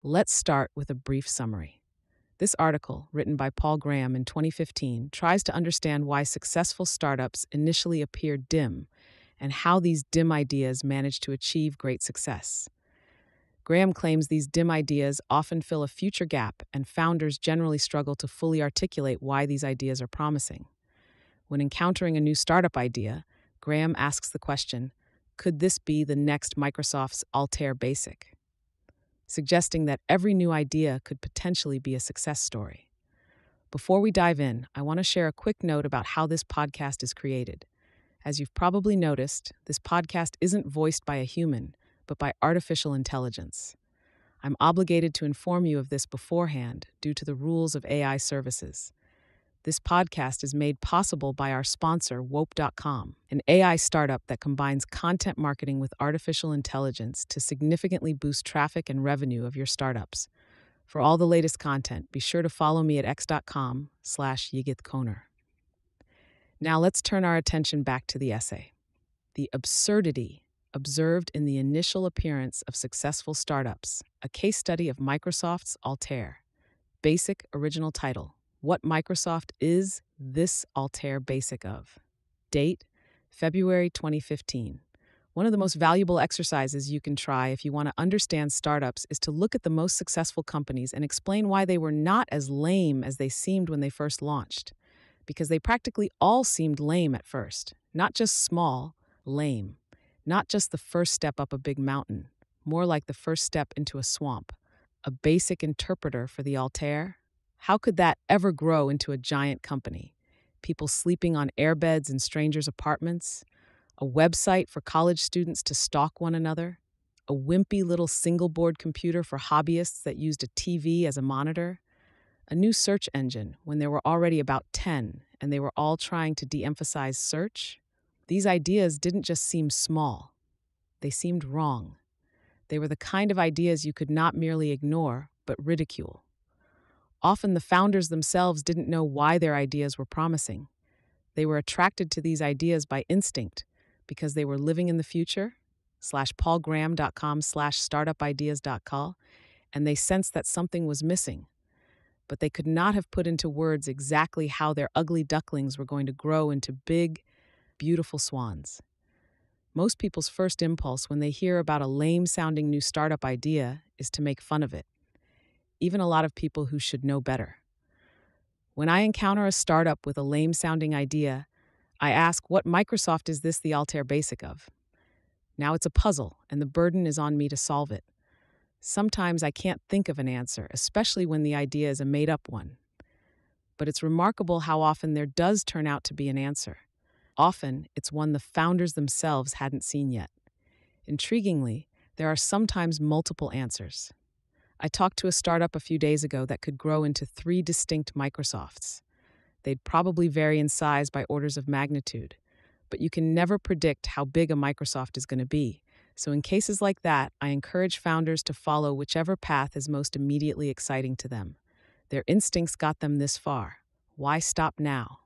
Let's start with a brief summary. This article, written by Paul Graham in 2015, tries to understand why successful startups initially appear dim and how these dim ideas manage to achieve great success. Graham claims these dim ideas often fill a future gap, and founders generally struggle to fully articulate why these ideas are promising. When encountering a new startup idea, Graham asks the question, could this be the next Microsoft's Altair Basic? Suggesting that every new idea could potentially be a success story. Before we dive in, I want to share a quick note about how this podcast is created. As you've probably noticed, this podcast isn't voiced by a human, but by artificial intelligence. I'm obligated to inform you of this beforehand due to the rules of AI services. This podcast is made possible by our sponsor, Wope.com, an AI startup that combines content marketing with artificial intelligence to significantly boost traffic and revenue of your startups. For all the latest content, be sure to follow me at x.com/yigithkoner. Now let's turn our attention back to the essay. The absurdity observed in the initial appearance of successful startups, a case study of Microsoft's Altair. Basic original title. What Microsoft is this Altair Basic of? Date, February 2015. One of the most valuable exercises you can try if you want to understand startups is to look at the most successful companies and explain why they were not as lame as they seemed when they first launched. Because they practically all seemed lame at first. Not just small, lame. Not just the first step up a big mountain, more like the first step into a swamp. A basic interpreter for the Altair? How could that ever grow into a giant company? People sleeping on airbeds in strangers' apartments? A website for college students to stalk one another? A wimpy little single-board computer for hobbyists that used a TV as a monitor? A new search engine when there were already about 10 and they were all trying to de-emphasize search? These ideas didn't just seem small. They seemed wrong. They were the kind of ideas you could not merely ignore, but ridicule. Often the founders themselves didn't know why their ideas were promising. They were attracted to these ideas by instinct because they were living in the future, /paulgraham.com/startupideas.call, and they sensed that something was missing. But they could not have put into words exactly how their ugly ducklings were going to grow into big, beautiful swans. Most people's first impulse when they hear about a lame-sounding new startup idea is to make fun of it. Even a lot of people who should know better. When I encounter a startup with a lame-sounding idea, I ask, what Microsoft is this the Altair Basic of? Now it's a puzzle, and the burden is on me to solve it. Sometimes I can't think of an answer, especially when the idea is a made-up one. But it's remarkable how often there does turn out to be an answer. Often, it's one the founders themselves hadn't seen yet. Intriguingly, there are sometimes multiple answers. I talked to a startup a few days ago that could grow into 3 distinct Microsofts. They'd probably vary in size by orders of magnitude, but you can never predict how big a Microsoft is going to be. So in cases like that, I encourage founders to follow whichever path is most immediately exciting to them. Their instincts got them this far. Why stop now?